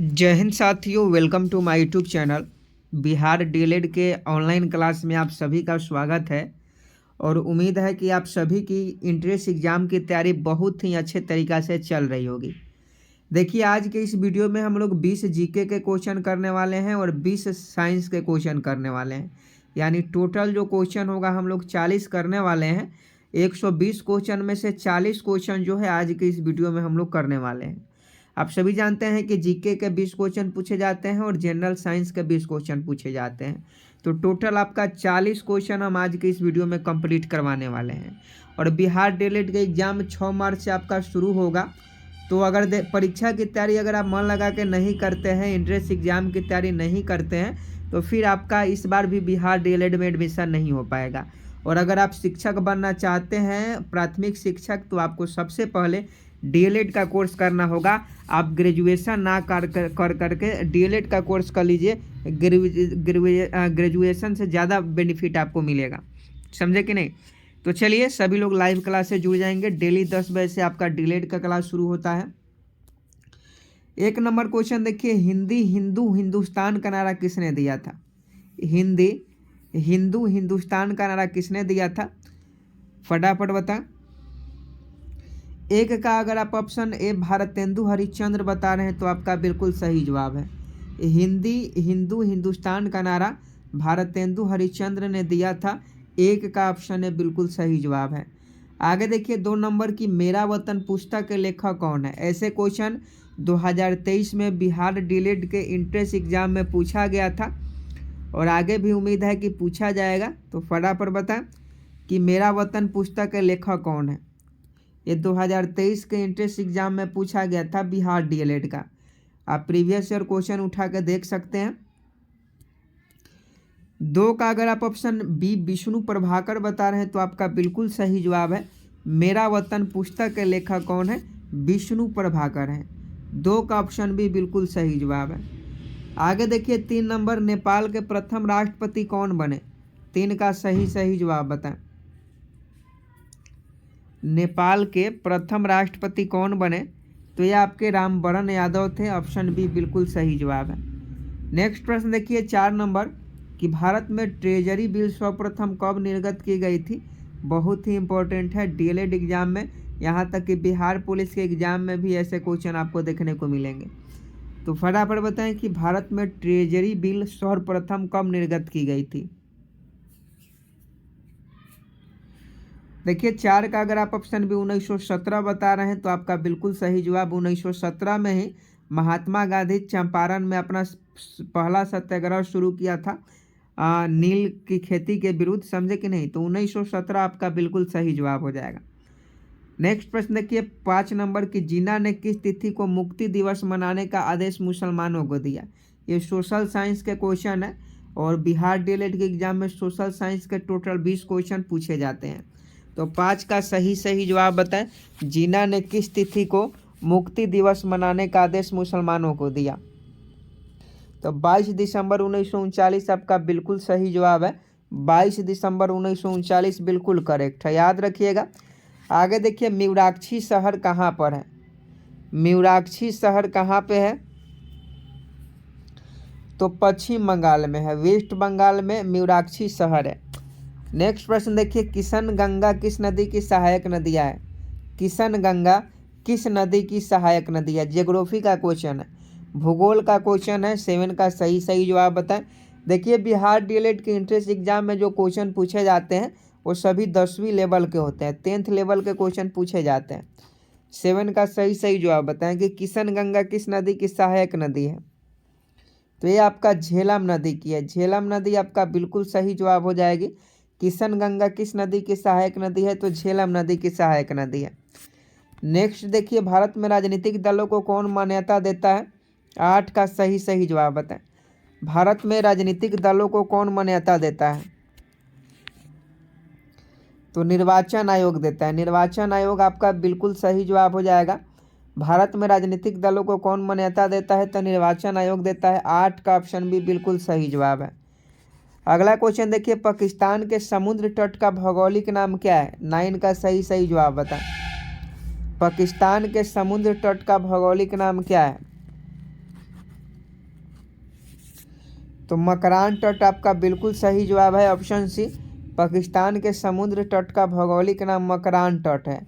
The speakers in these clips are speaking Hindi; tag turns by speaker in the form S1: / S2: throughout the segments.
S1: जय हिंद साथियों, welcome to my YouTube channel. Bihar DElEd के ऑनलाइन क्लास में आप सभी का स्वागत है और उम्मीद है कि आप सभी की इंट्रेंस एग्ज़ाम की तैयारी बहुत ही अच्छे तरीक़ा से चल रही होगी। देखिए, आज के इस वीडियो में हम लोग 20 जीके के क्वेश्चन करने वाले हैं और 20 साइंस के क्वेश्चन करने वाले हैं। यानी टोटल जो क्वेश्चन होगा हम लोग 40 करने वाले हैं। 120 क्वेश्चन में से 40 क्वेश्चन जो है आज के इस वीडियो में हम लोग करने वाले हैं। आप सभी जानते हैं कि जीके के 20 क्वेश्चन पूछे जाते हैं और जनरल साइंस के 20 क्वेश्चन पूछे जाते हैं। तो टोटल आपका 40 क्वेश्चन हम आज के इस वीडियो में कंप्लीट करवाने वाले हैं। और बिहार डीएलएड का एग्ज़ाम 6 मार्च से आपका शुरू होगा। तो अगर परीक्षा की तैयारी अगर आप मन लगा के नहीं करते हैं, एंट्रेंस एग्ज़ाम की तैयारी नहीं करते हैं, तो फिर आपका इस बार भी बिहार डीएलएड में एडमिशन नहीं हो पाएगा। और अगर आप शिक्षक बनना चाहते हैं, प्राथमिक शिक्षक, तो आपको सबसे पहले डीएलएड का कोर्स करना होगा। आप ग्रेजुएशन ना कर करके डीएलएड का कोर्स कर लीजिए। ग्रेजुएशन से ज़्यादा बेनिफिट आपको मिलेगा, समझे कि नहीं। तो चलिए, सभी लोग लाइव क्लास से जुड़ जाएंगे। डेली 10 बजे से आपका डीएलएड का क्लास शुरू होता है। 1 नंबर क्वेश्चन देखिए, हिंदुस्तान का नारा किसने दिया था। हिंदुस्तान का नारा किसने दिया था, फटाफट बता। 1 का अगर आप ऑप्शन ए भारतेंदु हरिश्चंद्र बता रहे हैं तो आपका बिल्कुल सही जवाब है। हिंदुस्तान का नारा भारतेंदु हरिश्चंद्र ने दिया था। 1 का ऑप्शन है बिल्कुल सही जवाब है। आगे देखिए 2 नंबर की, मेरा वतन पुस्तक के लेखक कौन है। ऐसे क्वेश्चन 2023 में बिहार डीएलएड के एंट्रेंस एग्जाम में पूछा गया था और आगे भी उम्मीद है कि पूछा जाएगा। तो फटाफट बताएं कि मेरा वतन पुस्तक के लेखक कौन है। ये 2023 के एंट्रेंस एग्जाम में पूछा गया था बिहार डीएलएड का। आप प्रीवियस ईयर क्वेश्चन उठा के देख सकते हैं। 2 का अगर आप ऑप्शन बी विष्णु प्रभाकर बता रहे हैं तो आपका बिल्कुल सही जवाब है। मेरा वतन पुस्तक के लेखक कौन है, विष्णु प्रभाकर हैं। 2 का ऑप्शन भी बिल्कुल सही जवाब है। आगे देखिए 3 नंबर, नेपाल के प्रथम राष्ट्रपति कौन बने। 3 का सही जवाब बताएं। नेपाल के प्रथम राष्ट्रपति कौन बने, तो ये आपके रामवरण यादव थे। ऑप्शन बी बिल्कुल सही जवाब है। नेक्स्ट प्रश्न देखिए 4 नंबर कि भारत में ट्रेजरी बिल सर्वप्रथम कब निर्गत की गई थी। बहुत ही इंपॉर्टेंट है डीएलएड एग्जाम में, यहाँ तक कि बिहार पुलिस के एग्जाम में भी ऐसे क्वेश्चन आपको देखने को मिलेंगे। तो फटाफट बताएं कि भारत में ट्रेजरी बिल सर्वप्रथम कब निर्गत की गई थी। देखिए 4 का अगर आप ऑप्शन भी 1917 बता रहे हैं तो आपका बिल्कुल सही जवाब 1917 में ही महात्मा गांधी चंपारण में अपना पहला सत्याग्रह शुरू किया था नील की खेती के विरुद्ध, समझे कि नहीं। तो 1917 आपका बिल्कुल सही जवाब हो जाएगा। नेक्स्ट प्रश्न देखिए 5 नंबर की, जिन्ना ने किस तिथि को मुक्ति दिवस मनाने का आदेश मुसलमानों को दिया। ये सोशल साइंस के क्वेश्चन है और बिहार डीएलएड के एग्जाम में सोशल साइंस के टोटल 20 क्वेश्चन पूछे जाते हैं। तो 5 का सही जवाब बताएं, जिन्ना ने किस तिथि को मुक्ति दिवस मनाने का आदेश मुसलमानों को दिया। तो 22 दिसंबर 1939 आपका बिल्कुल सही जवाब है। 22 दिसंबर 1939 बिल्कुल करेक्ट है, याद रखिएगा। आगे देखिए म्यूराक्षी शहर कहाँ पर है। म्यूराक्षी शहर कहाँ पे है, तो पश्चिम बंगाल में है। वेस्ट बंगाल में म्यूराक्षी शहर है। नेक्स्ट प्रश्न देखिए, किशनगंगा किस नदी की सहायक नदियाँ है। किशनगंगा किस नदी की सहायक नदी है। ज्योग्राफी का क्वेश्चन है, भूगोल का क्वेश्चन है। 7 का सही जवाब बताएं। देखिए बिहार डीएलएड के एंट्रेंस एग्जाम में जो क्वेश्चन पूछे जाते हैं वो सभी 10वीं लेवल के होते हैं, 10th लेवल के क्वेश्चन पूछे जाते हैं। 7 का सही जवाब बताएं कि किशनगंगा किस नदी की सहायक नदी है। तो ये आपका झेलम नदी की है। झेलम नदी आपका बिल्कुल सही जवाब हो जाएगी। किशनगंगा किस नदी की सहायक नदी है, तो झेलम नदी की सहायक नदी है। नेक्स्ट देखिए, भारत में राजनीतिक दलों को कौन मान्यता देता है। 8 का सही जवाब बताएं। भारत में राजनीतिक दलों को कौन मान्यता देता है, तो निर्वाचन आयोग देता है। निर्वाचन आयोग आपका बिल्कुल सही जवाब हो जाएगा। भारत में राजनीतिक दलों को कौन मान्यता देता है, तो निर्वाचन आयोग देता है। 8 का ऑप्शन भी बिल्कुल सही जवाब है। अगला क्वेश्चन देखिए, पाकिस्तान के समुद्र तट का भौगोलिक नाम क्या है। 9 का सही जवाब बताएं। पाकिस्तान के समुद्र तट का भौगोलिक नाम क्या है। तो मकरान तट आपका बिल्कुल सही जवाब है ऑप्शन सी। पाकिस्तान के समुद्र तट का भौगोलिक नाम मकरान तट है।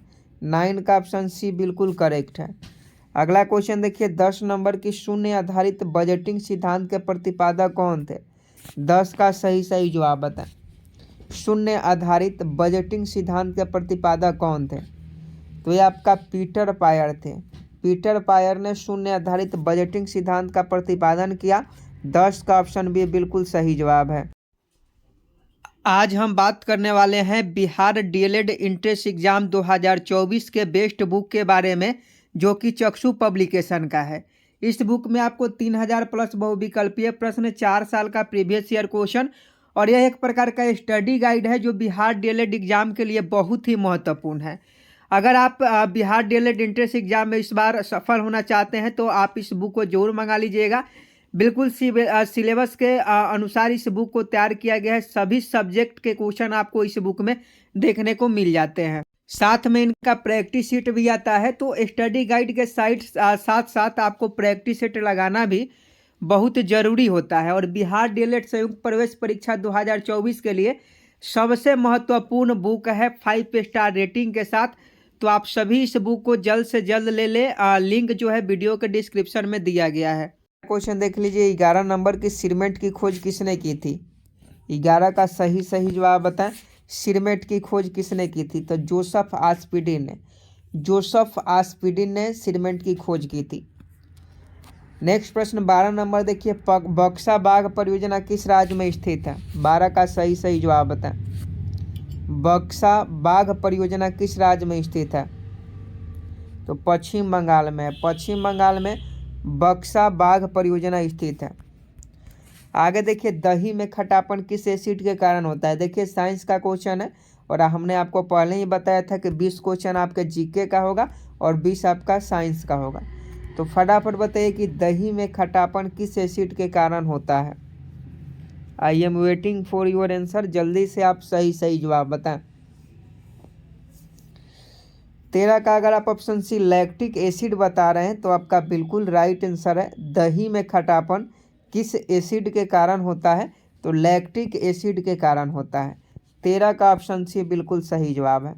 S1: 9 का ऑप्शन सी बिल्कुल करेक्ट है। अगला क्वेश्चन देखिए, 10 नंबर की शून्य आधारित बजटिंग सिद्धांत के प्रतिपादक कौन थे? 10 का सही जवाब बताएं। शून्य आधारित बजटिंग सिद्धांत के प्रतिपादक कौन थे? तो ये आपका पीटर पायर थे। पीटर पायर ने शून्य आधारित बजटिंग सिद्धांत का प्रतिपादन किया। 10 का ऑप्शन बी बिल्कुल सही जवाब है। आज हम बात करने वाले हैं बिहार डीएलएड इंट्रेंस एग्जाम 2024 के बेस्ट बुक के बारे में, जो कि चक्षु पब्लिकेशन का है। इस बुक में आपको 3000 प्लस बहुविकल्पीय प्रश्न, 4 साल का प्रीवियस ईयर क्वेश्चन और यह एक प्रकार का स्टडी गाइड है जो बिहार डीएलएड एग्जाम के लिए बहुत ही महत्वपूर्ण है। अगर आप बिहार डीएलएड इंट्रेंस एग्जाम में इस बार सफल होना चाहते हैं तो आप इस बुक को जरूर मंगा लीजिएगा। बिल्कुल सिलेबस के अनुसार इस बुक को तैयार किया गया है। सभी सब्जेक्ट के क्वेश्चन आपको इस बुक में देखने को मिल जाते हैं। साथ में इनका प्रैक्टिस शीट भी आता है। तो स्टडी गाइड के साथ साथ आपको प्रैक्टिस शीट लगाना भी बहुत ज़रूरी होता है। और बिहार डीएलएड संयुक्त प्रवेश परीक्षा 2024 के लिए सबसे महत्वपूर्ण बुक है 5 स्टार रेटिंग के साथ। तो आप सभी इस बुक को जल्द से जल्द ले लें। लिंक जो है वीडियो के डिस्क्रिप्शन में दिया गया है। क्वेश्चन देख लीजिए, 11 नंबर की सिरमेंट की खोज किसने की थी? 11 का सही जवाब बताएं। सिरमेंट की खोज किसने की थी? तो जोसेफ आस्पिडिन ने सिरमेंट की खोज की थी। नेक्स्ट प्रश्न 12 नंबर देखिए, बक्सा बाघ परियोजना किस राज्य में स्थित है? 12 का सही जवाब बताएं। बक्सा बाघ परियोजना किस राज्य में स्थित है? तो पश्चिम बंगाल में है। पश्चिम बंगाल में बक्सा बाघ परियोजना स्थित है। आगे देखिए, दही में खटापन किस एसिड के कारण होता है? देखिए साइंस का क्वेश्चन है और हमने आपको पहले ही बताया था कि 20 क्वेश्चन आपके जीके का होगा और 20 आपका साइंस का होगा। तो फटाफट बताइए कि दही में खटापन किस एसिड के कारण होता है? I am waiting for your answer. जल्दी से आप सही जवाब बताएं। 13 का अगर आप ऑप्शन सी लैक्टिक एसिड बता रहे हैं तो आपका बिल्कुल राइट आंसर है। दही में खटापन किस एसिड के कारण होता है? तो लैक्टिक एसिड के कारण होता है। 13 का ऑप्शन सी बिल्कुल सही जवाब है।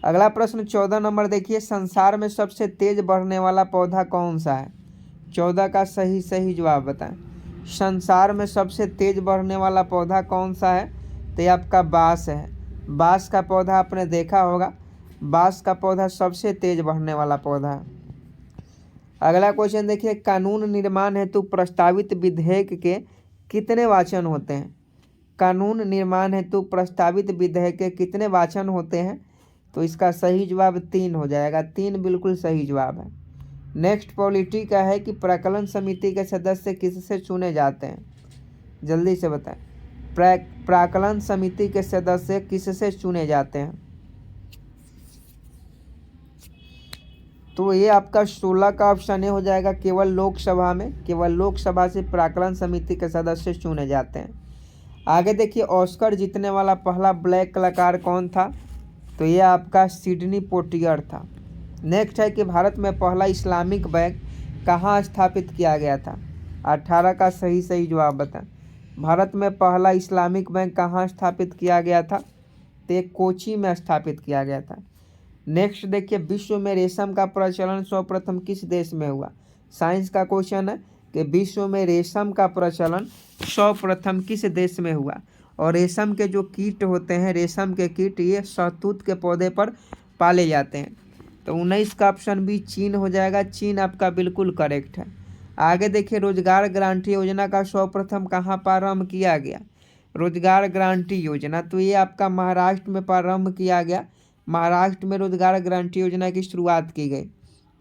S1: अगला प्रश्न 14 नंबर देखिए, संसार में सबसे तेज बढ़ने वाला पौधा कौन सा है? 14 का सही जवाब बताएं। संसार में सबसे तेज बढ़ने वाला पौधा कौन सा है? तो ये आपका बांस है। बांस का पौधा आपने देखा होगा। बांस का पौधा सबसे तेज बढ़ने वाला पौधा है। अगला क्वेश्चन देखिए, कानून निर्माण हेतु प्रस्तावित विधेयक के कितने वाचन होते हैं? कानून निर्माण हेतु प्रस्तावित विधेयक के कितने वाचन होते हैं? तो इसका सही जवाब 3 हो जाएगा। 3 बिल्कुल सही जवाब है। नेक्स्ट पॉलिटी का है कि प्राक्कलन समिति के सदस्य किससे चुने जाते हैं? जल्दी से बताएं। प्राक्कलन समिति के सदस्य किससे चुने जाते हैं? तो ये आपका 16 का ऑप्शन ए हो जाएगा। केवल लोकसभा में, केवल लोकसभा से प्राक्कलन समिति के सदस्य चुने जाते हैं। आगे देखिए, ऑस्कर जीतने वाला पहला ब्लैक कलाकार कौन था? तो ये आपका सिडनी पोटियर था। नेक्स्ट है कि भारत में पहला इस्लामिक बैंक कहाँ स्थापित किया गया था? 18 का सही जवाब बताएं। भारत में पहला इस्लामिक बैंक कहाँ स्थापित किया गया था? तो कोची में स्थापित किया गया था। नेक्स्ट देखिए, विश्व में रेशम का प्रचलन सर्वप्रथम किस देश में हुआ? साइंस का क्वेश्चन है कि विश्व में रेशम का प्रचलन सर्वप्रथम किस देश में हुआ? और रेशम के जो कीट होते हैं, रेशम के कीट, ये शहतूत के पौधे पर पाले जाते हैं। तो 19 का ऑप्शन भी चीन हो जाएगा। चीन आपका बिल्कुल करेक्ट है। आगे देखिए, रोजगार गारंटी योजना का सर्वप्रथम कहाँ प्रारंभ किया गया? रोजगार गारंटी योजना, तो ये आपका महाराष्ट्र में प्रारंभ किया गया। महाराष्ट्र में रोजगार गारंटी योजना की शुरुआत की गई।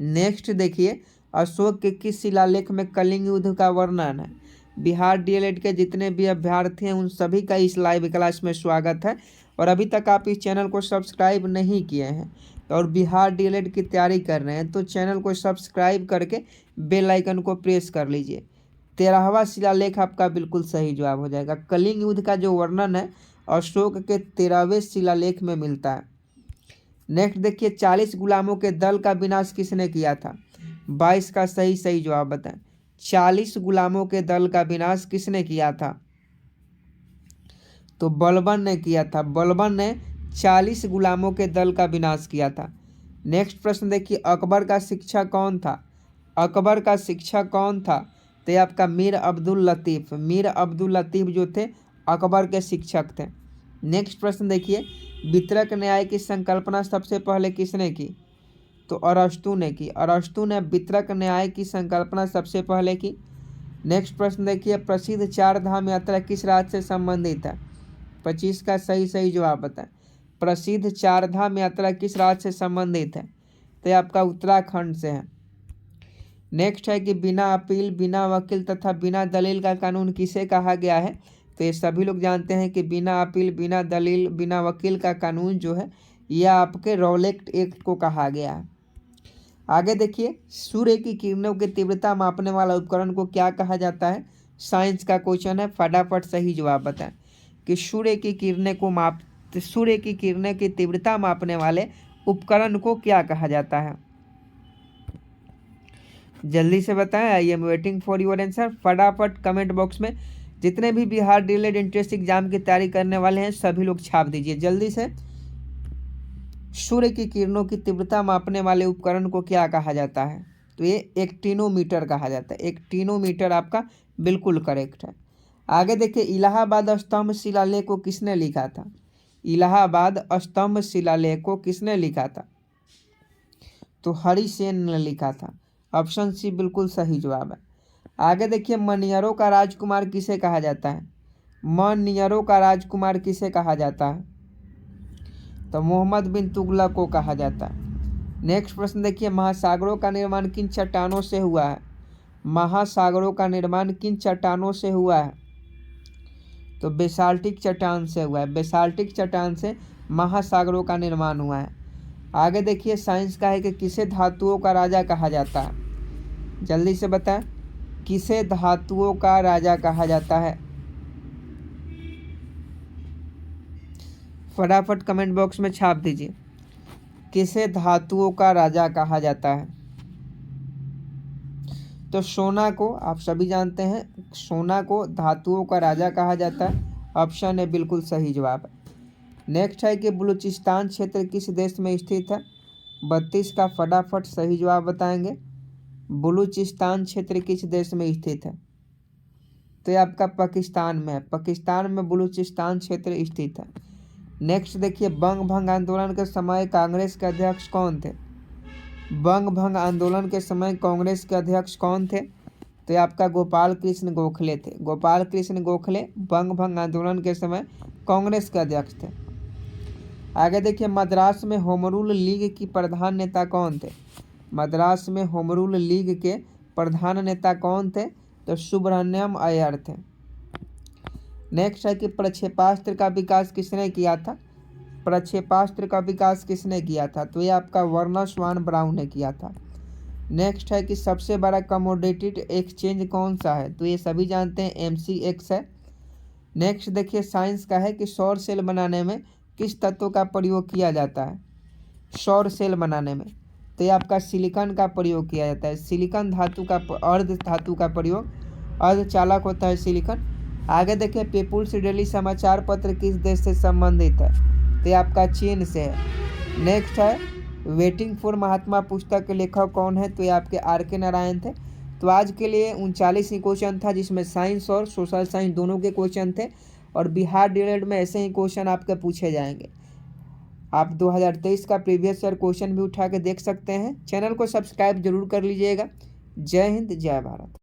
S1: नेक्स्ट देखिए, अशोक के किस शिलालेख में कलिंग युद्ध का वर्णन है? बिहार डीएलएड के जितने भी अभ्यर्थी हैं उन सभी का इस लाइव क्लास में स्वागत है। और अभी तक आप इस चैनल को सब्सक्राइब नहीं किए हैं और बिहार डीएलएड की तैयारी कर रहे हैं तो चैनल को सब्सक्राइब करके बेल आइकन को प्रेस कर लीजिए। 13वां शिलालेख आपका बिल्कुल सही जवाब हो जाएगा। कलिंग युद्ध का जो वर्णन है अशोक के 13वें शिलालेख में मिलता है। नेक्स्ट देखिए, 40 गुलामों के दल का विनाश किसने किया था? 22 का सही जवाब बताएं। 40 गुलामों के दल का विनाश किसने किया था? तो बलबन ने किया था। बलबन ने 40 गुलामों के दल का विनाश किया था। नेक्स्ट प्रश्न देखिए, अकबर का शिक्षक कौन था? अकबर का शिक्षक कौन था? तो ये आपका मीर अब्दुल लतीफ़। मीर अब्दुल लतीफ़ जो थे अकबर के शिक्षक थे। नेक्स्ट प्रश्न देखिए, वितरक न्याय की संकल्पना सबसे पहले किसने की? तो अरस्तु ने की। अरस्तु ने वितरक न्याय की संकल्पना सबसे पहले की। नेक्स्ट प्रश्न देखिए, प्रसिद्ध चार धाम यात्रा किस राज्य से संबंधित है? 25 का सही जवाब बताएं। प्रसिद्ध चार धाम यात्रा किस राज्य से संबंधित है? तो ये आपका उत्तराखंड से है। नेक्स्ट है कि बिना अपील, बिना वकील तथा बिना दलील का कानून किसे कहा गया है? तो ये सभी लोग जानते हैं कि बिना अपील, बिना दलील, बिना वकील का कानून जो है यह आपके रॉलेट एक्ट को कहा गया है। आगे देखिए, सूर्य की किरणों की तीव्रता मापने वाला उपकरण को क्या कहा जाता है? साइंस का क्वेश्चन है, फटाफट सही जवाब बताएं कि सूर्य की किरणें की तीव्रता मापने वाले उपकरण को क्या कहा जाता है? जल्दी से बताएं। I am waiting for your answer. फटाफट कमेंट बॉक्स में जितने भी बिहार डीएलएड एंट्रेंस एग्जाम की तैयारी करने वाले हैं सभी लोग छाप दीजिए जल्दी से। सूर्य की किरणों की तीव्रता मापने वाले उपकरण को क्या कहा जाता है? तो ये एक्टिनोमीटर कहा जाता है। एक्टिनोमीटर आपका बिल्कुल करेक्ट है। आगे देखिए, इलाहाबाद स्तंभ शिलालेख को किसने लिखा था? इलाहाबाद स्तंभ शिलालेख को किसने लिखा था? तो हरिसेन ने लिखा था। ऑप्शन सी बिल्कुल सही जवाब है। आगे देखिए, मनियरों का राजकुमार किसे कहा जाता है? मनियरों का राजकुमार किसे कहा जाता है? तो मोहम्मद बिन तुगलक को कहा जाता है। नेक्स्ट प्रश्न देखिए, महासागरों का निर्माण किन चट्टानों से हुआ है? महासागरों का निर्माण किन चट्टानों से हुआ है? तो बेसाल्टिक चट्टान से हुआ है। बेसाल्टिक चट्टान से महासागरों का निर्माण हुआ है। आगे देखिए, साइंस का है कि किसे धातुओं का राजा कहा जाता है? जल्दी से बताएं, किसे धातुओं का राजा कहा जाता है? फटाफट कमेंट बॉक्स में छाप दीजिए, किसे धातुओं का राजा कहा जाता है? तो सोना को, आप सभी जानते हैं, सोना को धातुओं का राजा कहा जाता है। ऑप्शन है बिल्कुल सही जवाब है। नेक्स्ट है कि बलूचिस्तान क्षेत्र किस देश में स्थित है? 32 का फटाफट सही जवाब बताएंगे। बलूचिस्तान क्षेत्र किस देश में स्थित है? तो ये आपका पाकिस्तान में है। पाकिस्तान में बलूचिस्तान क्षेत्र स्थित है। नेक्स्ट देखिए, बंग भंग आंदोलन के समय कांग्रेस के अध्यक्ष कौन थे? बंग भंग आंदोलन के समय कांग्रेस के अध्यक्ष कौन थे? तो ये आपका गोपाल कृष्ण गोखले थे। गोपाल कृष्ण गोखले बंग भंग आंदोलन के समय कांग्रेस के अध्यक्ष थे। आगे देखिए, मद्रास में होम रूल लीग की प्रधान नेता कौन थे? मद्रास में होम रूल लीग के प्रधान नेता कौन थे? तो सुब्रमण्यम अय्यर थे। नेक्स्ट है कि प्रक्षेपास्त्र का विकास किसने किया था? प्रक्षेपास्त्र का विकास किसने किया था? तो ये आपका वर्नर स्वान ब्राउन ने किया था। नेक्स्ट है कि सबसे बड़ा कमोडिटी एक्सचेंज कौन सा है? तो ये सभी जानते हैं MCX है। नेक्स्ट देखिए, साइंस का है कि सौर सेल बनाने में किस तत्व का प्रयोग किया जाता है? सौर सेल बनाने में तो ये आपका सिलिकॉन का प्रयोग किया जाता है। सिलिकॉन धातु का, अर्ध धातु का प्रयोग, अर्धचालक होता है सिलिकॉन। आगे देखिए, पीपुल्स डेली समाचार पत्र किस देश से संबंधित है? तो ये आपका चीन से है। नेक्स्ट है, वेटिंग फॉर महात्मा पुस्तक के लेखक कौन है? तो ये आपके RK नारायण थे। तो आज के लिए 39 ही क्वेश्चन था, जिसमें साइंस और सोशल साइंस दोनों के क्वेश्चन थे, और बिहार डीएलएड में ऐसे ही क्वेश्चन आपके पूछे जाएंगे। आप 2023 का प्रीवियस ईयर क्वेश्चन भी उठा के देख सकते हैं। चैनल को सब्सक्राइब जरूर कर लीजिएगा। जय हिंद, जय भारत।